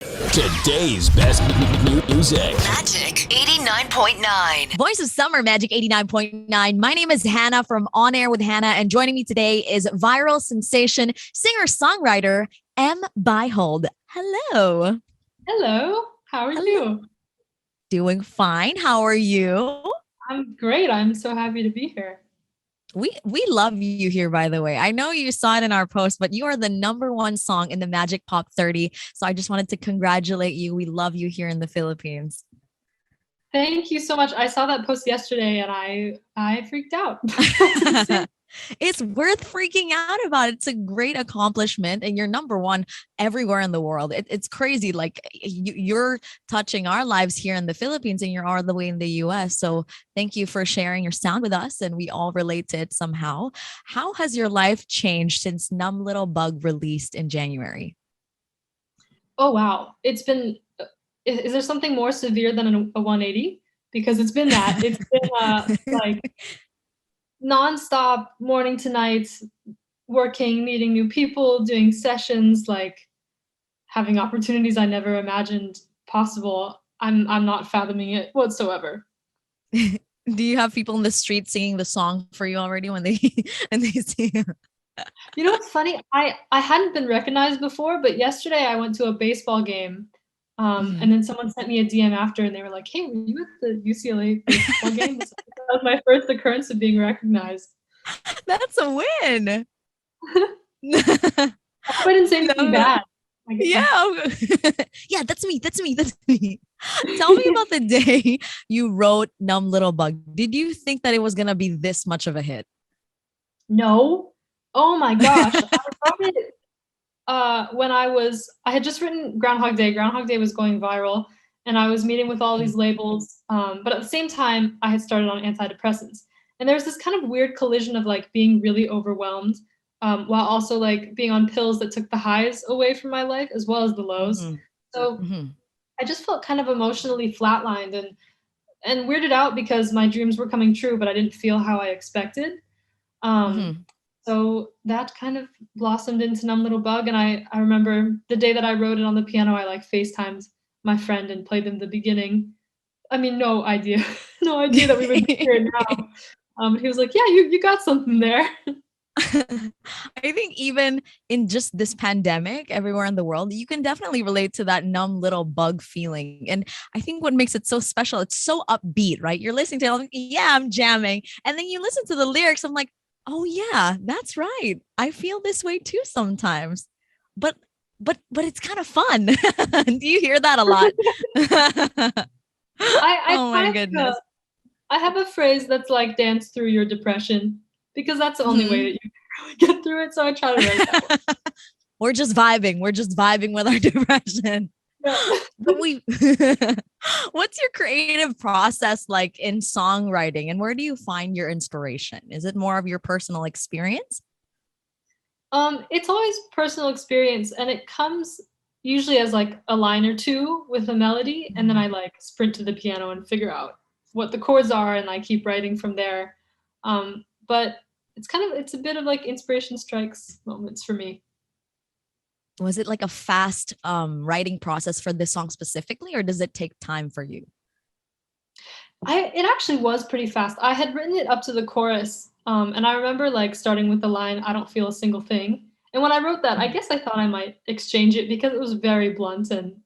Today's best music. Magic 89.9. Voice of Summer, Magic 89.9. My name is Hannah from On Air with Hannah, and joining me today is viral sensation, singer-songwriter, Em Beihold. Hello. Hello. How are you? Doing fine. How are you? I'm great. I'm so happy to be here. We love you here, by the way. I know you saw it in our post, but you are the #1 song in the Magic Pop 30. So I just wanted to congratulate you. We love you here in the Philippines. Thank you so much. I saw that post yesterday and I freaked out. It's worth freaking out about. It's a great accomplishment, and you're #1 everywhere in the world. It's crazy. Like you're touching our lives here in the Philippines, and you're all the way in the US. So thank you for sharing your sound with us, and we all relate to it somehow. How has your life changed since Numb Little Bug released in January? Oh wow. It's been is there something more severe than a 180? Because it's been that. It's been like nonstop morning to night, working, meeting new people, doing sessions, like having opportunities I never imagined possible. I'm not fathoming it whatsoever. Do you have people in the street singing the song for you already when they and they see you? You know what's funny? I hadn't been recognized before, but yesterday I went to a baseball game, and then someone sent me a DM after, and they were like, "Hey, were you at the UCLA baseball game?" That was my first occurrence of being recognized. That's a win. I hope I didn't say anything bad. Yeah. Yeah, that's me. That's me. That's me. Tell me about the day you wrote Numb Little Bug. Did you think that it was going to be this much of a hit? No. Oh my gosh. I wrote it when I had just written Groundhog Day. Groundhog Day was going viral, and I was meeting with all these labels. But at the same time, I had started on antidepressants. And there was this kind of weird collision of like being really overwhelmed, while also like being on pills that took the highs away from my life as well as the lows. So I just felt kind of emotionally flatlined and weirded out because my dreams were coming true, but I didn't feel how I expected. So that kind of blossomed into Numb Little Bug. And I remember the day that I wrote it on the piano, I like FaceTimed my friend and played them the beginning. I mean, no idea, no idea that we would be here now. He was like, "Yeah, you got something there." I think even in just this pandemic, everywhere in the world, you can definitely relate to that numb little bug feeling. And I think what makes it so special, it's so upbeat, right? You're listening to it, like, yeah, I'm jamming. And then you listen to the lyrics, I'm like, oh yeah, that's right. I feel this way too sometimes. But it's kind of fun. Do you hear that a lot? Oh my goodness. I have a phrase that's like dance through your depression because that's the only way that you can really get through it. So I try to write that one. We're just vibing. We're just vibing with our depression. Yeah. But what's your creative process like in songwriting, and where do you find your inspiration? Is it more of your personal experience? It's always personal experience, and it comes usually as like a line or two with a melody, and then I like sprint to the piano and figure out what the chords are, and I keep writing from there. But it's a bit of like inspiration strikes moments for me. Was it like a fast writing process for this song specifically, or does it take time for you? It actually was pretty fast. I had written it up to the chorus, and I remember like starting with the line, "I don't feel a single thing." And when I wrote that, I guess I thought I might exchange it because it was very blunt and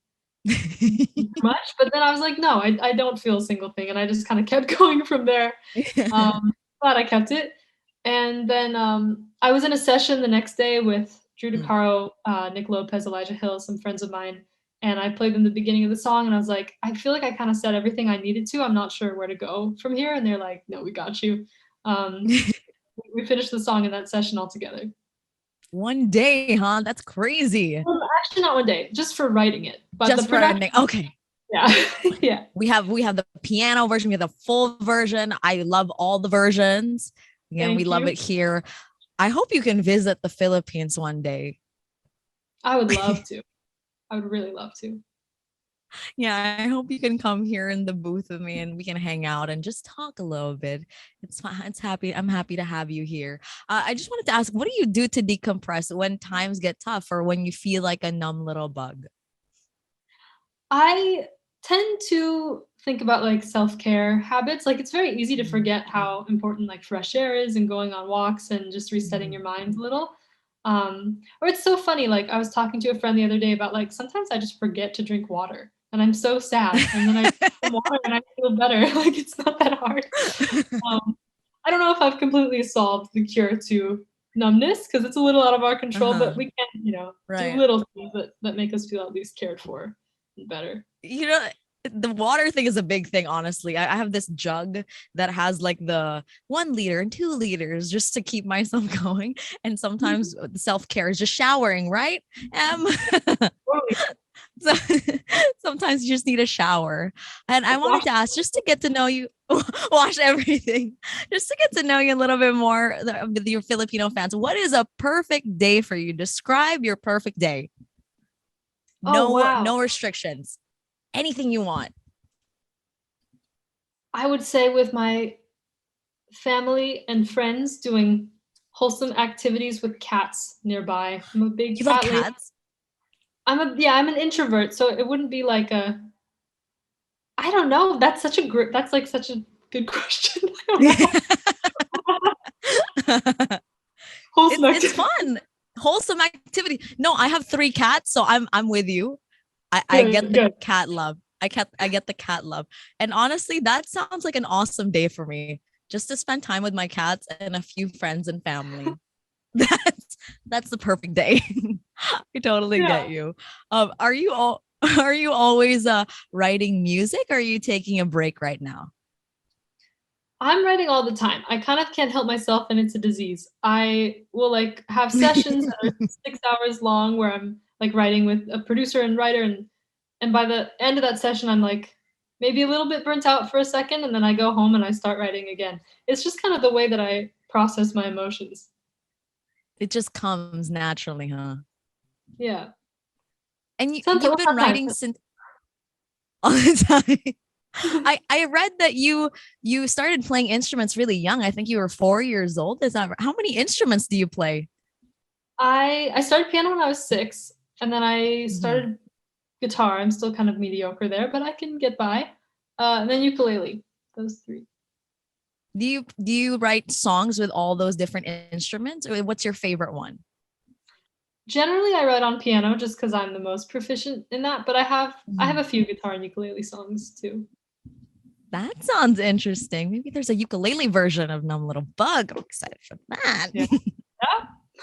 too much. But then I was like, no, I don't feel a single thing, and I just kind of kept going from there. Glad I kept it. And then I was in a session the next day with Drew DeCaro, Nick Lopez, Elijah Hill, some friends of mine, and I played them the beginning of the song, and I was like, I feel like I kind of said everything I needed to. I'm not sure where to go from here. And they're like, no, we got you. We finished the song in that session all together. One day, huh? That's crazy. Well, actually, not one day, just for writing it. But just for writing. Okay. Yeah. Yeah. We have the piano version, we have the full version. I love all the versions. Again, we love it here. I hope you can visit the Philippines one day. I would love to. I would really love to. Yeah, I hope you can come here in the booth with me and we can hang out and just talk a little bit. It's fine. I'm happy to have you here. I just wanted to ask, what do you do to decompress when times get tough or when you feel like a numb little bug? I tend to think about like self-care habits. Like it's very easy to forget how important like fresh air is and going on walks and just resetting Mhm. your mind a little. Or it's so funny. Like I was talking to a friend the other day about like sometimes I just forget to drink water and I'm so sad. And then I drink some water and I feel better. Like it's not that hard. Um, I don't know if I've completely solved the cure to numbness because it's a little out of our control, Uh-huh. but we can, do Right. little things that make us feel at least cared for and better. You know, the water thing is a big thing, honestly. I have this jug that has like the 1 liter and 2 liters just to keep myself going. And sometimes self-care is just showering, right? Totally. So sometimes you just need a shower. And I wanted to ask just to get to know you, wash everything, just to get to know you a little bit more with your Filipino fans. What is a perfect day for you? Describe your perfect day. Oh, wow. No restrictions. Anything you want. I would say with my family and friends doing wholesome activities with cats nearby. I'm a big You love cat lady. cats? I'm an introvert, so it wouldn't be like a I don't know. That's like such a good question. I don't know. Wholesome It's activity. fun. Wholesome activity. No, I have 3 cats, so I'm with you. I get Good, the good. cat love. I get the cat love. And honestly, that sounds like an awesome day for me. Just to spend time with my cats and a few friends and family. That's the perfect day. I totally Yeah. get you. Are you all are you always writing music or are you taking a break right now? I'm writing all the time. I kind of can't help myself and it's a disease. I will like have sessions that are 6 hours long where I'm like writing with a producer and writer and by the end of that session I'm like maybe a little bit burnt out for a second and then I go home and I start writing again. It's just kind of the way that I process my emotions. It just comes naturally, huh? Yeah. And you've Sometimes, been sometimes. writing since all the time. I read that you started playing instruments really young. I think you were 4 years old. Is that right? How many instruments do you play? I started piano when I was 6 and then I Mhm. started guitar. I'm still kind of mediocre there, but I can get by. And then ukulele. Those 3. Do you write songs with all those different instruments, or what's your favorite one? Generally, I write on piano just because 'cause I'm the most proficient in that, but I have Mhm. a few guitar and ukulele songs too. That sounds interesting. Maybe there's a ukulele version of Numb Little Bug. I'm excited for that. Yeah.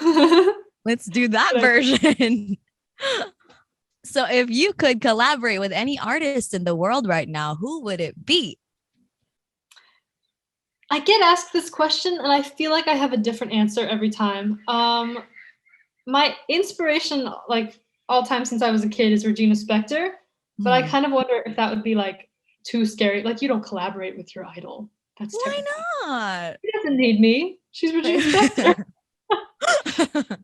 Yeah. Let's do that But version. So, if you could collaborate with any artist in the world right now, who would it be? I get asked this question, and I feel like I have a different answer every time. My inspiration, like, all time since I was a kid is Regina Spektor, but I Hmm. kind of wonder if that would be, like, too scary. Like, you don't collaborate with your idol. That's Why terrifying. not? She doesn't need me. She's Regina Spektor.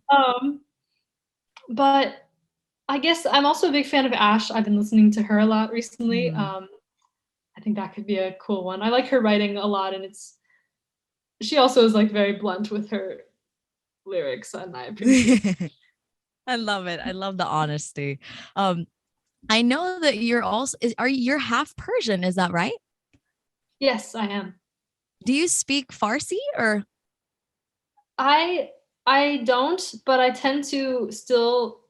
Um, but I guess I'm also a big fan of Ash. I've been listening to her a lot recently. Mhm. I think that could be a cool one. I like her writing a lot, and she also is like very blunt with her lyrics, and I appreciate. I love it. I love the honesty. Um, I know that you're also you're half Persian, is that right? Yes, I am. Do you speak Farsi or I I don't, but I tend to still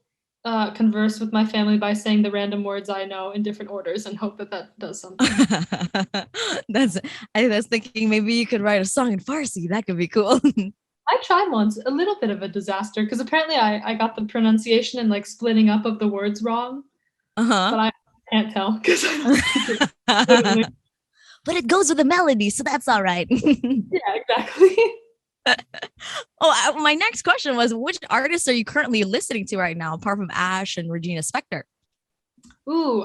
converse with my family by saying the random words I know in different orders and hope that that does something. that's I was thinking maybe you could write a song in Farsi. That could be cool. I tried once, a little bit of a disaster because apparently I got the pronunciation and like splitting up of the words wrong, Uh-huh. but I can't tell because I don't speak it fluently. But it goes with the melody, so that's all right. Yeah, exactly. My next question was, which artists are you currently listening to right now, apart from Ash and Regina Spektor? Ooh,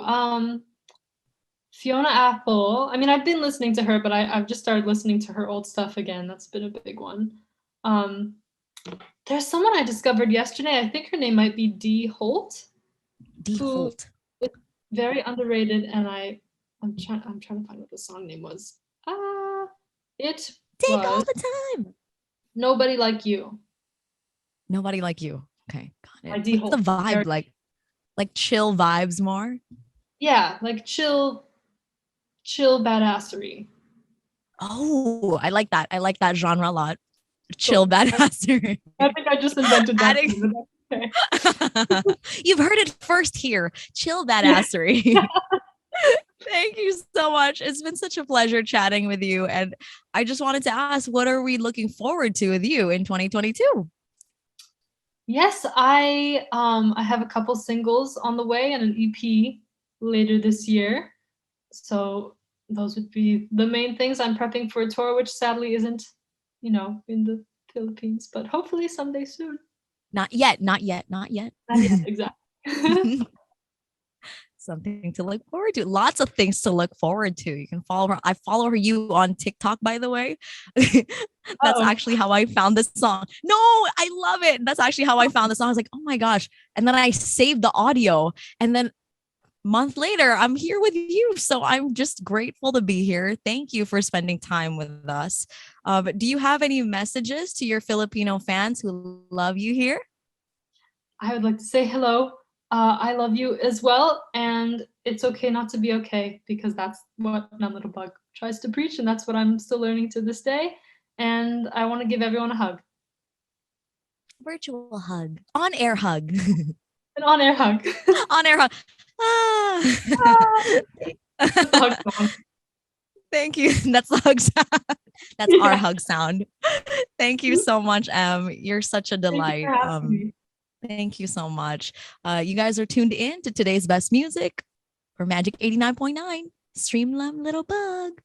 Fiona Apple. I mean, I've been listening to her, but I've just started listening to her old stuff again. That's been a big one. Um, there's someone I discovered yesterday. I think her name might be Dee Holt, D who Holt. is very underrated. And I'm trying to find what the song name was. It Take all was the time. Nobody Like You Nobody like you. Okay, got by it. Dee What's the Holt. vibe like? Like chill vibes more? Yeah, like chill badassery. Oh, I like that. I like that genre a lot. Chill Cool. badassery. I think I just invented that. Adding- Too, but that's okay. You've heard it first here. Chill Yeah. badassery. Thank you so much. It's been such a pleasure chatting with you. And I just wanted to ask, what are we looking forward to with you in 2022? Yes, I have a couple singles on the way and an EP later this year. So those would be the main things. I'm prepping for a tour, which sadly isn't, in the Philippines, but hopefully someday soon. Not yet, not yet, not yet. Not yet, exactly. Something to look forward to. Lots of things to look forward to. You can follow her. I follow you on TikTok, by the way. That's actually how I found this song. No, I love it. That's actually how I found the song. I was like, oh my gosh. And then I saved the audio. And then a month later, I'm here with you. So I'm just grateful to be here. Thank you for spending time with us. Do you have any messages to your Filipino fans who love you here? I would like to say hello. I love you as well, and it's okay not to be okay, because that's what Numb Little Bug tries to preach, and that's what I'm still learning to this day. And I want to give everyone a hug, Virtual hug, on air hug, an on-air hug. on air hug. That's the hug song. Thank you. That's the hug sound. That's our Yeah. hug sound. Thank you so much, Em. You're such a Thank you delight. for having me. Thank you so much. You guys are tuned in to today's best music for Magic 89.9. Stream Numb Little Bug.